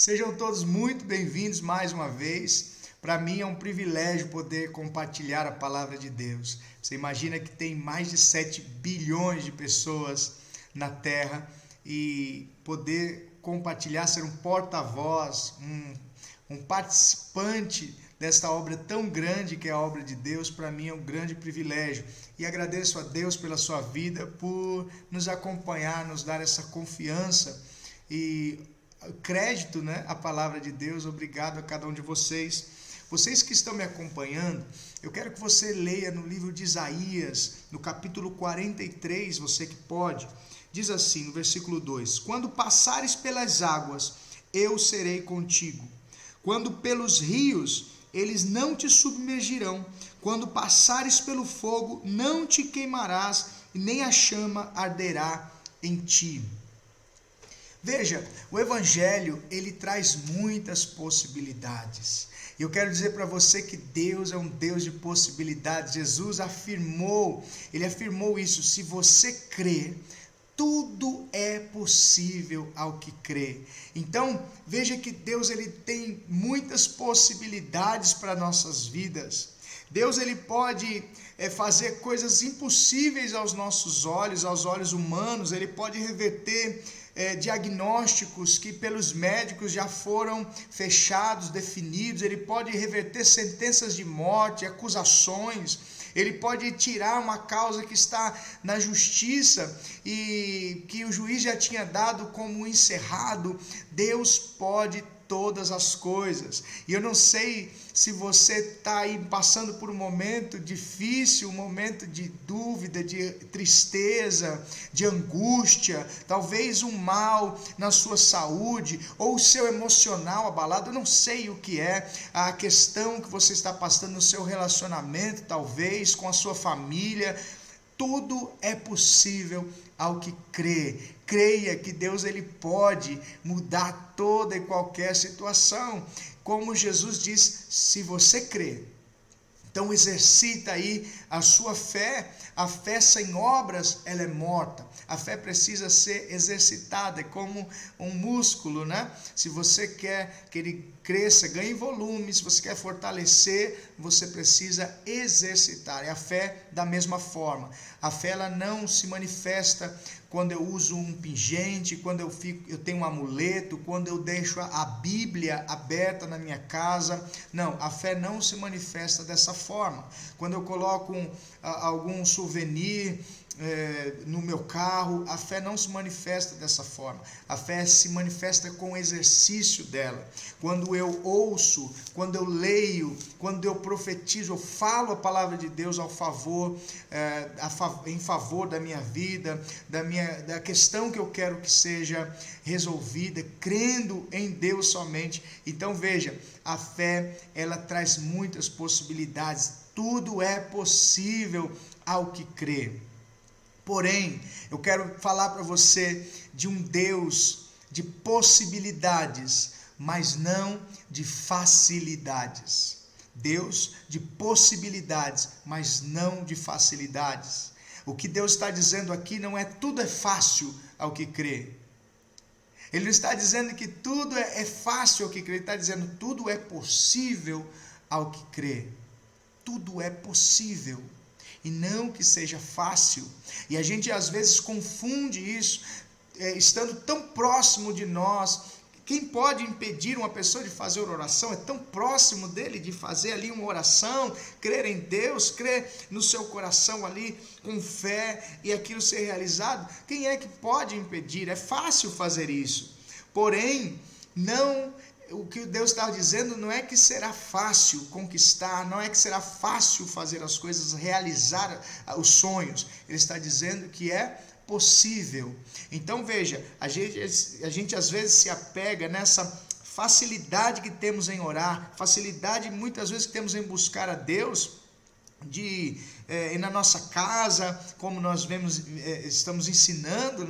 Sejam todos muito bem-vindos mais uma vez. Para mim é um privilégio poder compartilhar a palavra de Deus. Você imagina que tem mais de 7 bilhões de pessoas na Terra e poder compartilhar, ser um porta-voz, um participante desta obra tão grande que é a obra de Deus, para mim é um grande privilégio. E agradeço a Deus pela sua vida, por nos acompanhar, nos dar essa confiança e crédito, à palavra de Deus. Obrigado a cada um de vocês. Vocês que estão me acompanhando, eu quero que você leia no livro de Isaías, no capítulo 43, você que pode. Diz assim, no versículo 2: Quando passares pelas águas, eu serei contigo. Quando pelos rios, eles não te submergirão. Quando passares pelo fogo, não te queimarás, e nem a chama arderá em ti. Veja, o Evangelho, ele traz muitas possibilidades. Eu quero dizer para você que Deus é um Deus de possibilidades. Jesus ele afirmou isso: se você crê, tudo é possível ao que crê. Então, veja que Deus ele tem muitas possibilidades para nossas vidas. Deus ele pode fazer coisas impossíveis aos nossos olhos, aos olhos humanos. Ele pode reverter diagnósticos que pelos médicos já foram fechados, definidos. Ele pode reverter sentenças de morte, acusações. Ele pode tirar uma causa que está na justiça e que o juiz já tinha dado como encerrado. Deus pode todas as coisas. E eu não sei se você está aí passando por um momento difícil, um momento de dúvida, de tristeza, de angústia, talvez um mal na sua saúde, ou o seu emocional abalado. Eu não sei o que é a questão que você está passando no seu relacionamento, talvez com a sua família. Tudo é possível ao que crê. Creia que Deus ele pode mudar toda e qualquer situação. Como Jesus diz, se você crê, então exercita aí a sua fé. A fé sem obras, ela é morta. A fé precisa ser exercitada, é como um músculo, Se você quer que ele cresça, ganhe volume, se você quer fortalecer, você precisa exercitar. E a fé da mesma forma. A fé ela não se manifesta quando eu uso um pingente, quando eu tenho um amuleto, quando eu deixo a Bíblia aberta na minha casa. Não, a fé não se manifesta dessa forma. Quando eu coloco algum souvenir no meu carro, a fé não se manifesta dessa forma. A fé se manifesta com o exercício dela. Quando eu ouço, quando eu leio, quando eu profetizo, eu falo a palavra de Deus em favor da minha vida, da questão que eu quero que seja resolvida, crendo em Deus somente. Então veja, a fé ela traz muitas possibilidades. Tudo é possível ao que crê. Porém, eu quero falar para você de um Deus de possibilidades, mas não de facilidades. Deus de possibilidades, mas não de facilidades. O que Deus está dizendo aqui não é tudo é fácil ao que crê. Ele não está dizendo que tudo é fácil ao que crê. Ele está dizendo que tudo é possível ao que crê. Tudo é possível. E não que seja fácil. E a gente às vezes confunde isso, estando tão próximo de nós. Quem pode impedir uma pessoa de fazer oração? É tão próximo dele de fazer ali uma oração, crer em Deus, crer no seu coração ali com fé e aquilo ser realizado. Quem é que pode impedir? É fácil fazer isso. Porém, não. O que Deus está dizendo não é que será fácil conquistar, não é que será fácil fazer as coisas, realizar os sonhos. Ele está dizendo que é possível. Então veja, a gente às vezes se apega nessa facilidade que temos em orar, facilidade muitas vezes que temos em buscar a Deus, na nossa casa, como nós estamos ensinando,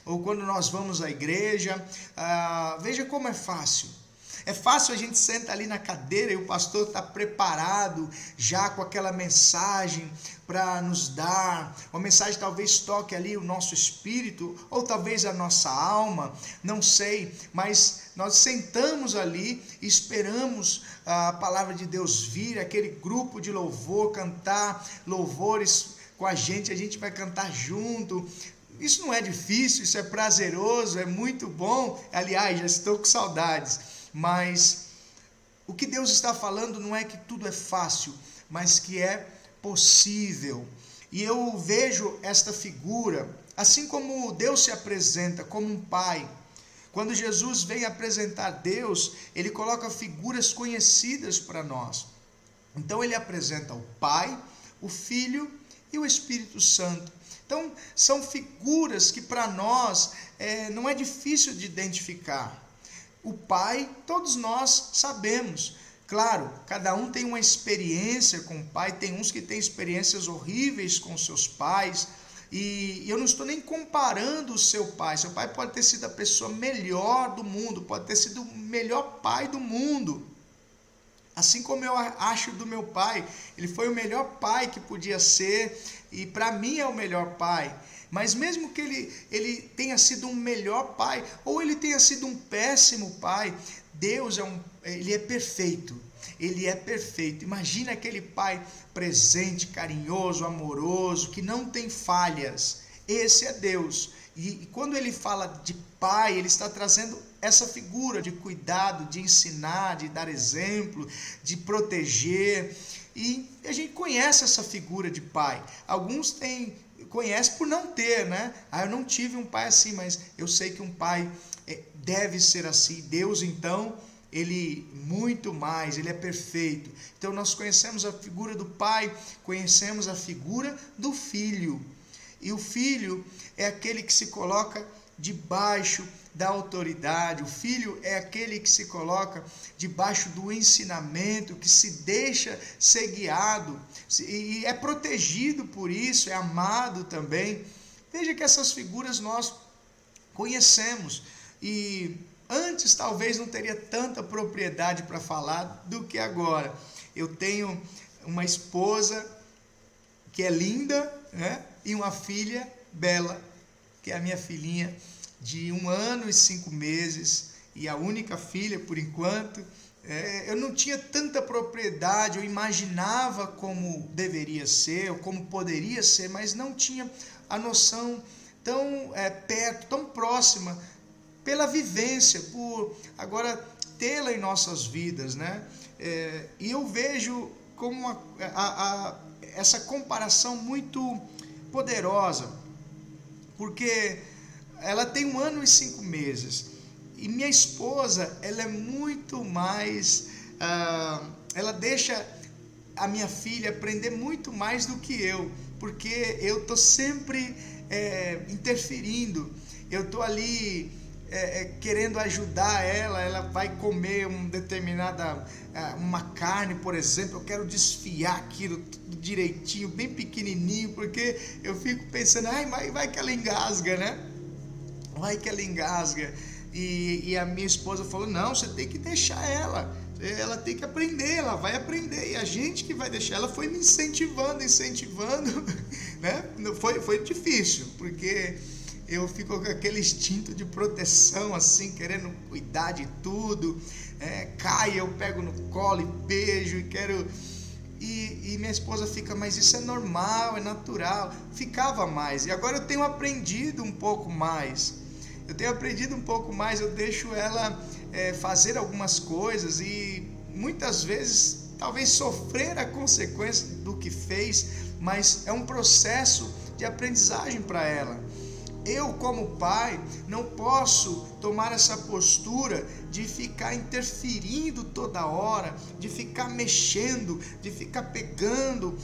ou quando nós vamos à igreja. Veja como é fácil. É fácil, a gente senta ali na cadeira e o pastor está preparado já com aquela mensagem para nos dar. Uma mensagem talvez toque ali o nosso espírito, ou talvez a nossa alma, não sei, mas nós sentamos ali e esperamos a palavra de Deus vir, aquele grupo de louvor cantar louvores com a gente vai cantar junto. Isso não é difícil, isso é prazeroso, é muito bom. Aliás, já estou com saudades, mas o que Deus está falando não é que tudo é fácil, mas que é possível. E eu vejo esta figura, assim como Deus se apresenta como um pai. Quando Jesus vem apresentar Deus, ele coloca figuras conhecidas para nós. Então ele apresenta o Pai, o Filho e o Espírito Santo. Então são figuras que para nós não é difícil de identificar. O Pai, todos nós sabemos. Claro, cada um tem uma experiência com o pai, tem uns que têm experiências horríveis com seus pais, e eu não estou nem comparando o seu pai pode ter sido a pessoa melhor do mundo, pode ter sido o melhor pai do mundo, assim como eu acho do meu pai, ele foi o melhor pai que podia ser, e para mim é o melhor pai. Mas mesmo que ele tenha sido um melhor pai, ou ele tenha sido um péssimo pai, Deus ele é perfeito. Ele é perfeito. Imagina aquele pai presente, carinhoso, amoroso, que não tem falhas. Esse é Deus. E quando ele fala de pai, ele está trazendo essa figura de cuidado, de ensinar, de dar exemplo, de proteger. E a gente conhece essa figura de pai. Alguns conhecem por não ter, né? Eu não tive um pai assim, mas eu sei que um pai deve ser assim. Deus, então, ele muito mais, ele é perfeito. Então nós conhecemos a figura do pai, conhecemos a figura do filho. E o filho é aquele que se coloca debaixo da autoridade. O filho é aquele que se coloca debaixo do ensinamento, que se deixa ser guiado e é protegido por isso, é amado também. Veja que essas figuras nós conhecemos, e antes talvez não teria tanta propriedade para falar do que agora. Eu tenho uma esposa que é linda, né? E uma filha bela, que é a minha filhinha de 1 ano e 5 meses, e a única filha por enquanto. Eu não tinha tanta propriedade, eu imaginava como deveria ser, ou como poderia ser, mas não tinha a noção tão perto, tão próxima, pela vivência, por agora tê-la em nossas vidas, né? E eu vejo como essa comparação muito poderosa, porque ela tem 1 ano e 5 meses, e minha esposa, ela é muito mais, ela deixa a minha filha aprender muito mais do que eu, porque eu estou sempre interferindo, eu estou ali querendo ajudar ela vai comer uma carne, por exemplo, eu quero desfiar aquilo tudo direitinho, bem pequenininho, porque eu fico pensando, vai que ela engasga, né? Vai que ela engasga. E a minha esposa falou, não, você tem que deixar ela tem que aprender, ela vai aprender, e a gente que vai deixar. Ela foi me incentivando, né? Foi difícil, porque eu fico com aquele instinto de proteção, assim, querendo cuidar de tudo, cai, eu pego no colo e beijo, e quero, e minha esposa fica, mas isso é normal, é natural, ficava mais, e agora eu tenho aprendido um pouco mais, eu deixo ela fazer algumas coisas, e muitas vezes, talvez sofrer a consequência do que fez, mas é um processo de aprendizagem para ela. Eu, como pai, não posso tomar essa postura de ficar interferindo toda hora, de ficar mexendo, de ficar pegando,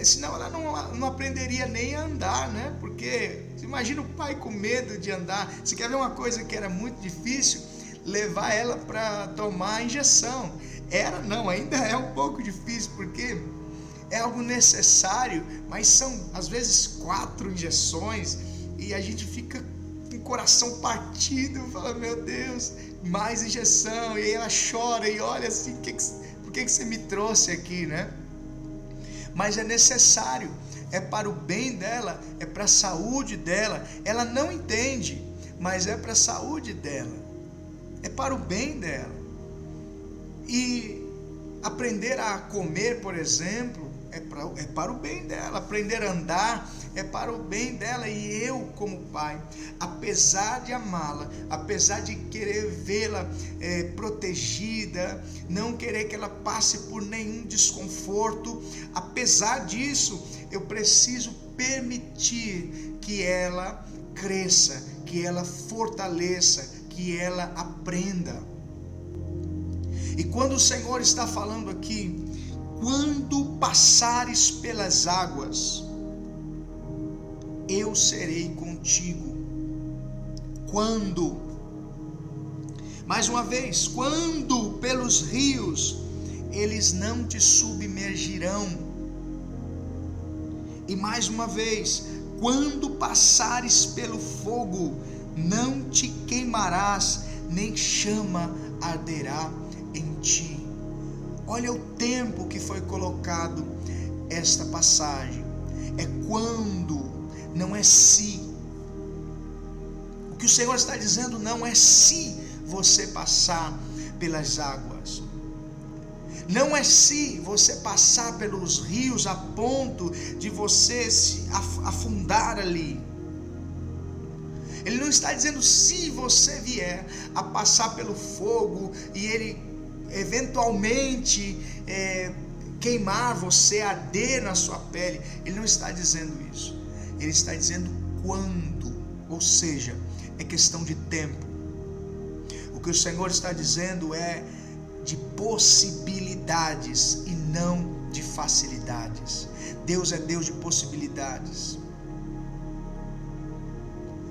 senão ela não aprenderia nem a andar, né? Porque imagina o pai com medo de andar. Você quer ver uma coisa que era muito difícil? Levar ela para tomar a injeção. Ainda é um pouco difícil, porque é algo necessário, mas são às vezes 4 injeções, e a gente fica com o coração partido, fala, meu Deus, mais injeção, e aí ela chora e olha assim, por que você me trouxe aqui, né? Mas é necessário, é para o bem dela, é para a saúde dela. Ela não entende, mas é para a saúde dela. é para o bem dela. E aprender a comer, por exemplo, é para o bem dela. Aprender a andar é para o bem dela. E eu, como pai, apesar de amá-la, apesar de querer vê-la protegida, não querer que ela passe por nenhum desconforto, apesar disso, eu preciso permitir que ela cresça, que ela fortaleça, que ela aprenda. E quando o Senhor está falando aqui, quando passares pelas águas, eu serei contigo. Quando? Mais uma vez, quando pelos rios, eles não te submergirão. E mais uma vez, quando passares pelo fogo, não te queimarás, nem chama arderá em ti. Olha o tempo que foi colocado esta passagem. É quando, não é se. O que o Senhor está dizendo não é se você passar pelas águas. Não é se você passar pelos rios a ponto de você se afundar ali. Ele não está dizendo se você vier a passar pelo fogo e ele eventualmente queimar você, arder na sua pele. Ele não está dizendo isso. Ele está dizendo quando, ou seja, é questão de tempo. O que o Senhor está dizendo é de possibilidades e não de facilidades. Deus é Deus de possibilidades.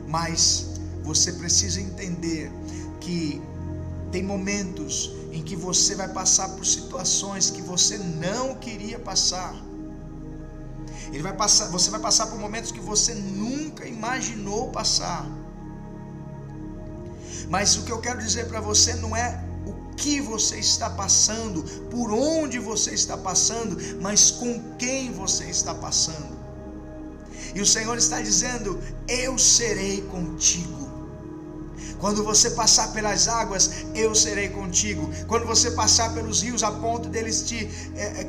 Mas você precisa entender que tem momentos em que você vai passar por situações que você não queria passar. Você vai passar por momentos que você nunca imaginou passar. Mas o que eu quero dizer para você não é o que você está passando, por onde você está passando, mas com quem você está passando. E o Senhor está dizendo: eu serei contigo. Quando você passar pelas águas, eu serei contigo. Quando você passar pelos rios a ponto deles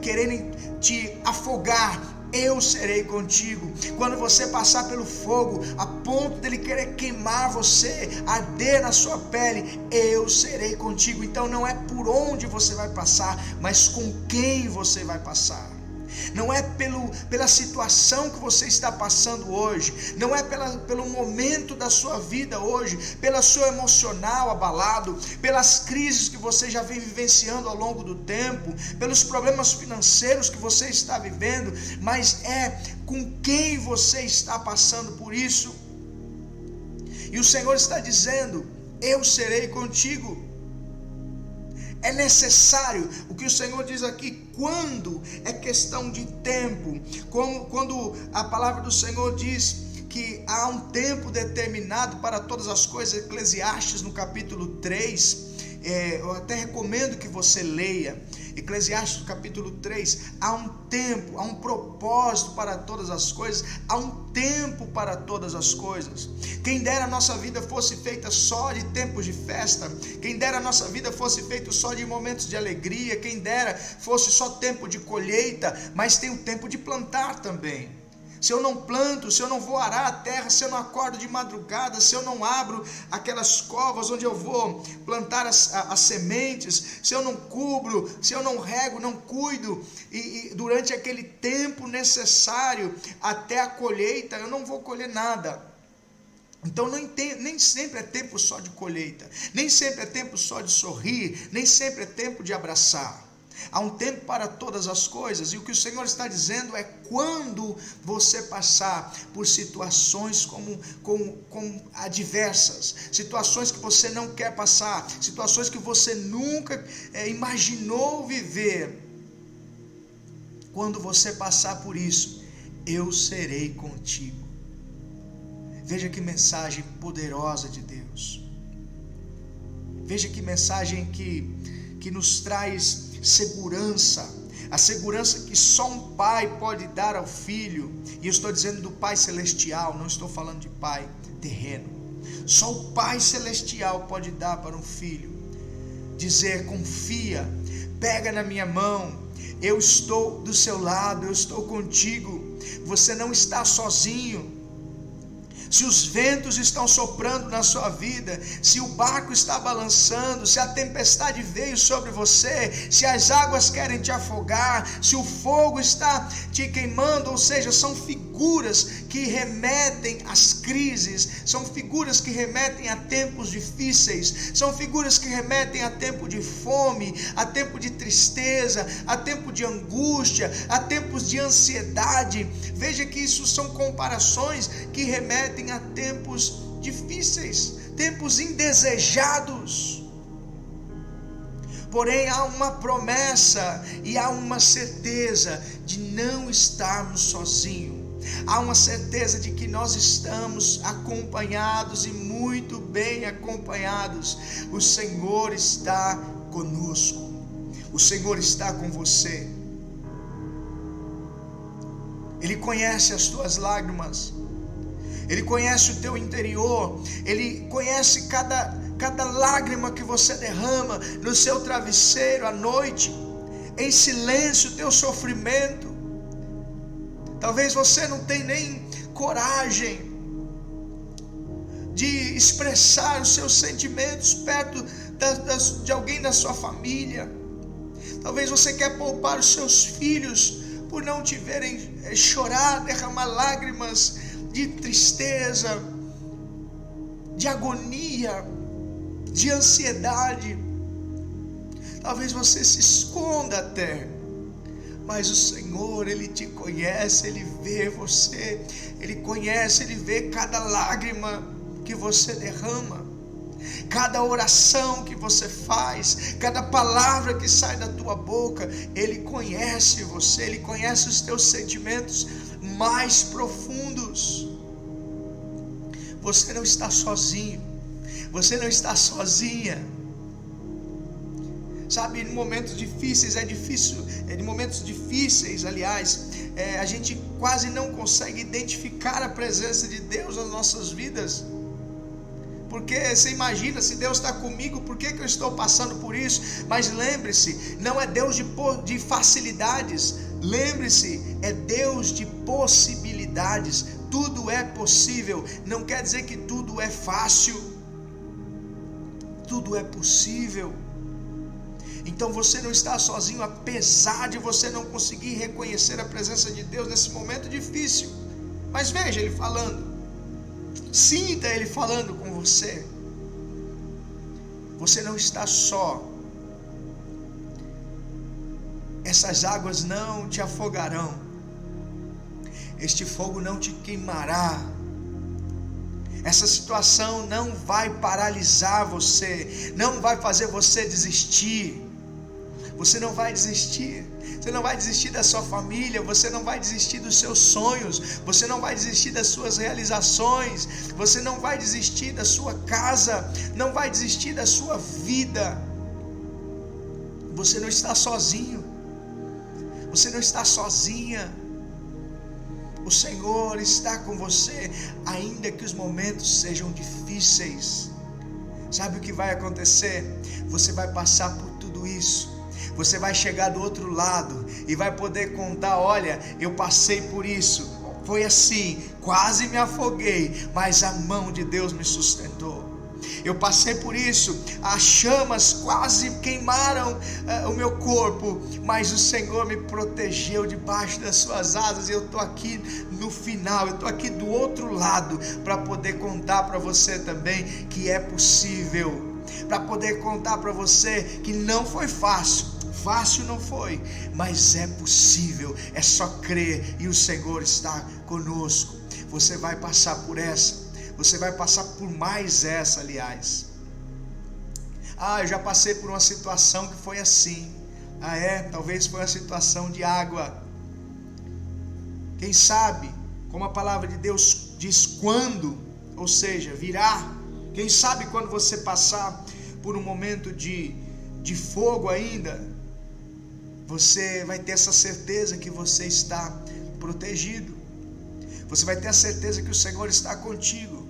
quererem te afogar, eu serei contigo. Quando você passar pelo fogo a ponto dele querer queimar você, arder na sua pele, eu serei contigo. Então não é por onde você vai passar, mas com quem você vai passar. Não é pela situação que você está passando hoje, não é pelo momento da sua vida hoje, pelo seu emocional abalado, pelas crises que você já vem vivenciando ao longo do tempo, pelos problemas financeiros que você está vivendo, mas é com quem você está passando por isso. E o Senhor está dizendo: eu serei contigo. É necessário, o que o Senhor diz aqui, quando é questão de tempo, quando a palavra do Senhor diz que há um tempo determinado para todas as coisas, Eclesiastes no capítulo 3, eu até recomendo que você leia, Eclesiastes no capítulo 3, há um tempo, há um propósito para todas as coisas, há um tempo para todas as coisas. Quem dera a nossa vida fosse feita só de tempos de festa, quem dera a nossa vida fosse feita só de momentos de alegria, quem dera fosse só tempo de colheita, mas tem o tempo de plantar também. Se eu não planto, se eu não vou arar a terra, se eu não acordo de madrugada, se eu não abro aquelas covas onde eu vou plantar as sementes, se eu não cubro, se eu não rego, não cuido, e durante aquele tempo necessário até a colheita, eu não vou colher nada. Então nem sempre é tempo só de colheita, nem sempre é tempo só de sorrir, nem sempre é tempo de abraçar. Há um tempo para todas as coisas, e o que o Senhor está dizendo é: quando você passar por situações como adversas, situações que você não quer passar, situações que você nunca imaginou viver, quando você passar por isso, eu serei contigo. Veja que mensagem poderosa de Deus. Veja que mensagem que nos traz segurança, a segurança que só um pai pode dar ao filho. E eu estou dizendo do Pai Celestial, não estou falando de pai terreno. Só o Pai Celestial pode dar para um filho. dizer: confia, pega na minha mão, eu estou do seu lado, eu estou contigo, você não está sozinho. Se os ventos estão soprando na sua vida, se o barco está balançando, se a tempestade veio sobre você, se as águas querem te afogar, se o fogo está te queimando, ou seja, são figuras que remetem às crises, são figuras que remetem a tempos difíceis, são figuras que remetem a tempo de fome, a tempo de tristeza, a tempo de angústia, a tempos de ansiedade. Veja que isso são comparações que remetem a tempos difíceis, tempos indesejados. Porém, há uma promessa e há uma certeza de não estarmos sozinhos. Há uma certeza de que nós estamos acompanhados e muito bem acompanhados. O Senhor está conosco. O Senhor está com você. Ele conhece as tuas lágrimas. Ele conhece o teu interior. Ele conhece cada lágrima que você derrama no seu travesseiro à noite, em silêncio, o teu sofrimento. Talvez você não tenha nem coragem de expressar os seus sentimentos perto de alguém da sua família. Talvez você quer poupar os seus filhos por não te verem chorar, derramar lágrimas de tristeza, de agonia, de ansiedade. Talvez você se esconda até, mas o Senhor, Ele te conhece, Ele vê você, Ele conhece, Ele vê cada lágrima que você derrama, cada oração que você faz, cada palavra que sai da tua boca. Ele conhece você, Ele conhece os teus sentimentos mais profundos. Você não está sozinho, você não está sozinha. Sabe, em momentos difíceis, em momentos difíceis, aliás, a gente quase não consegue identificar a presença de Deus nas nossas vidas. Porque você imagina, se Deus está comigo, por que eu estou passando por isso? Mas lembre-se, não é Deus de facilidades, lembre-se, é Deus de possibilidades. Tudo é possível, não quer dizer que tudo é fácil, tudo é possível. Então você não está sozinho, apesar de você não conseguir reconhecer a presença de Deus nesse momento difícil. Mas veja Ele falando, sinta Ele falando com você. Você não está só. Essas águas não te afogarão, este fogo não te queimará, essa situação não vai paralisar você, não vai fazer você desistir. Você não vai desistir, você não vai desistir da sua família, você não vai desistir dos seus sonhos, você não vai desistir das suas realizações, você não vai desistir da sua casa, não vai desistir da sua vida. Você não está sozinho, você não está sozinha. O Senhor está com você, ainda que os momentos sejam difíceis. Sabe o que vai acontecer? Você vai passar por tudo isso. Você vai chegar do outro lado e vai poder contar: olha, eu passei por isso, foi assim, quase me afoguei, mas a mão de Deus me sustentou. Eu passei por isso, as chamas quase queimaram o meu corpo, mas o Senhor me protegeu debaixo das suas asas. E eu estou aqui no final, eu estou aqui do outro lado para poder contar para você também que é possível, para poder contar para você que não foi fácil. Fácil não foi, mas é possível, é só crer e o Senhor está conosco. Você vai passar por essa, você vai passar por mais essa, aliás. Eu já passei por uma situação que foi assim. Talvez foi uma situação de água. Quem sabe, como a palavra de Deus diz, quando, ou seja, virá. Quem sabe quando você passar por um momento de fogo ainda, você vai ter essa certeza que você está protegido. Você vai ter a certeza que o Senhor está contigo.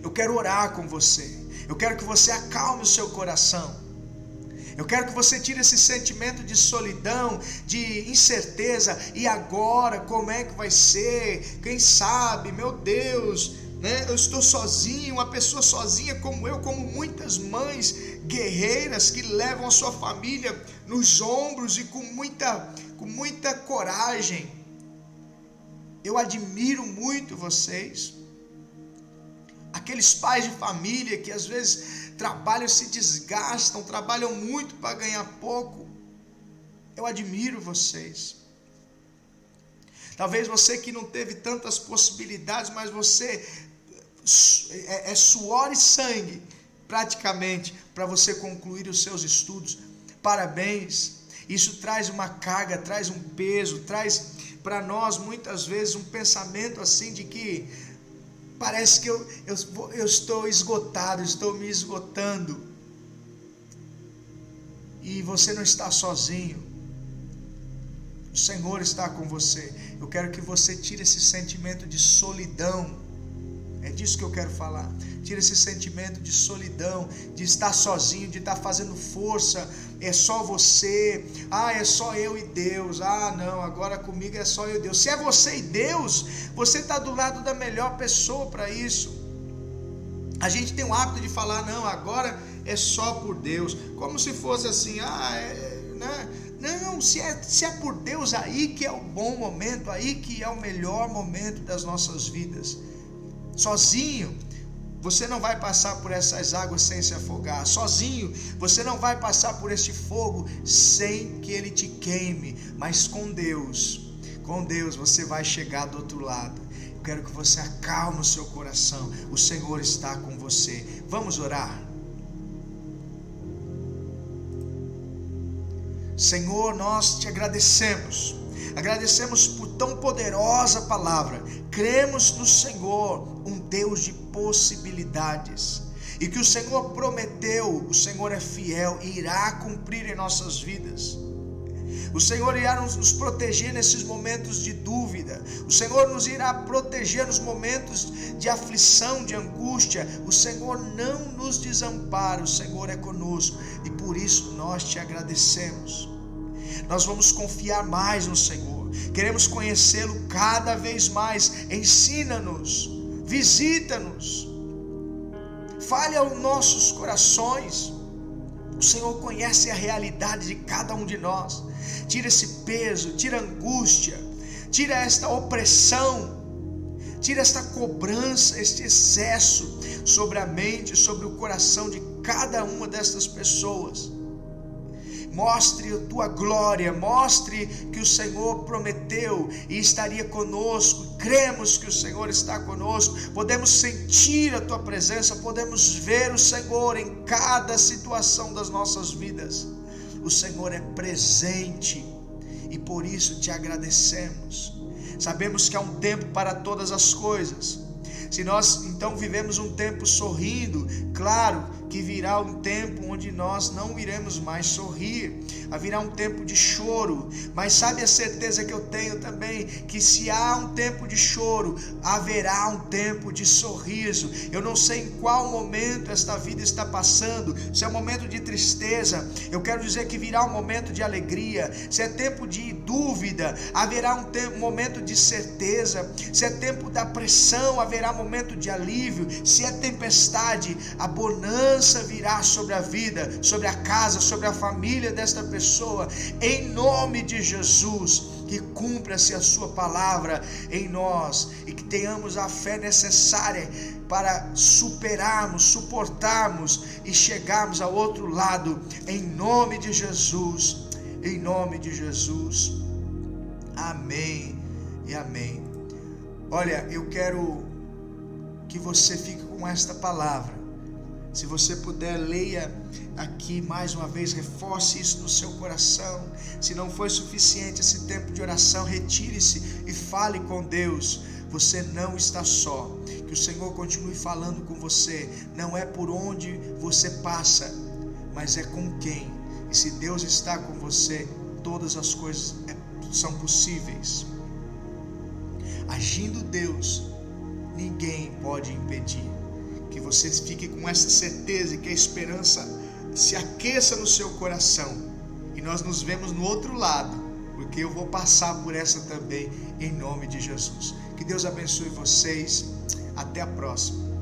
Eu quero orar com você. Eu quero que você acalme o seu coração. Eu quero que você tire esse sentimento de solidão, de incerteza. E agora, como é que vai ser? Quem sabe? Meu Deus, né? Eu estou sozinho, uma pessoa sozinha como eu, como muitas mães guerreiras que levam a sua família nos ombros e com muita coragem. Eu admiro muito vocês. Aqueles pais de família que às vezes trabalham, se desgastam, trabalham muito para ganhar pouco. Eu admiro vocês. Talvez você que não teve tantas possibilidades, mas você é suor e sangue praticamente para você concluir os seus estudos. Parabéns. Isso traz uma carga, traz um peso, traz para nós muitas vezes um pensamento assim de que parece que eu estou esgotado, estou me esgotando. E você não está sozinho. O Senhor está com você. Eu quero que você tire esse sentimento de solidão. É disso que eu quero falar. Tira esse sentimento de solidão, de estar sozinho, de estar fazendo força. É só você. É só eu e Deus. Não, agora comigo é só eu e Deus. Se é você e Deus, você está do lado da melhor pessoa para isso. A gente tem o hábito de falar, não, agora é só por Deus. Como se fosse assim, né? Não, se é por Deus, aí que é o bom momento, aí que é o melhor momento das nossas vidas. Sozinho, você não vai passar por essas águas sem se afogar. Sozinho, você não vai passar por este fogo sem que ele te queime. Mas com Deus você vai chegar do outro lado. Eu quero que você acalme o seu coração. O Senhor está com você. Vamos orar. Senhor, nós te agradecemos. Agradecemos por tão poderosa palavra. Cremos no Senhor, um Deus de possibilidades. E que o Senhor prometeu, o Senhor é fiel e irá cumprir em nossas vidas. O Senhor irá nos proteger nesses momentos de dúvida. O Senhor nos irá proteger nos momentos de aflição, de angústia. O Senhor não nos desampara, o Senhor é conosco. E por isso nós te agradecemos. Nós vamos confiar mais no Senhor. Queremos conhecê-lo cada vez mais. Ensina-nos, visita-nos, fale aos nossos corações. O Senhor conhece a realidade de cada um de nós. Tira esse peso, tira a angústia, tira esta opressão, tira esta cobrança, este excesso sobre a mente, sobre o coração de cada uma destas pessoas. Mostre a tua glória, mostre que o Senhor prometeu e estaria conosco. Cremos que o Senhor está conosco, podemos sentir a tua presença, podemos ver o Senhor em cada situação das nossas vidas. O Senhor é presente e por isso te agradecemos. Sabemos que há um tempo para todas as coisas. Se nós então vivemos um tempo sorrindo, claro que virá um tempo onde nós não iremos mais sorrir, haverá um tempo de choro, mas sabe a certeza que eu tenho também, que se há um tempo de choro, haverá um tempo de sorriso. Eu não sei em qual momento esta vida está passando, se é um momento de tristeza, eu quero dizer que virá um momento de alegria. Se é tempo de dúvida, haverá um momento de certeza. Se é tempo da pressão, haverá momento de alívio. Se é tempestade, a bonança virá sobre a vida, sobre a casa, sobre a família desta pessoa, em nome de Jesus. Que cumpra-se a sua palavra em nós e que tenhamos a fé necessária para superarmos, suportarmos e chegarmos ao outro lado, em nome de Jesus, em nome de Jesus. Amém e amém. Olha, eu quero que você fique com esta palavra. Se você puder, leia aqui mais uma vez, reforce isso no seu coração. Se não foi suficiente esse tempo de oração, retire-se e fale com Deus. Você não está só. Que o Senhor continue falando com você. Não é por onde você passa, mas é com quem. E se Deus está com você, todas as coisas são possíveis. Agindo Deus, ninguém pode impedir. Que você fique com essa certeza e que a esperança se aqueça no seu coração. E nós nos vemos no outro lado, porque eu vou passar por essa também, em nome de Jesus. Que Deus abençoe vocês. Até a próxima.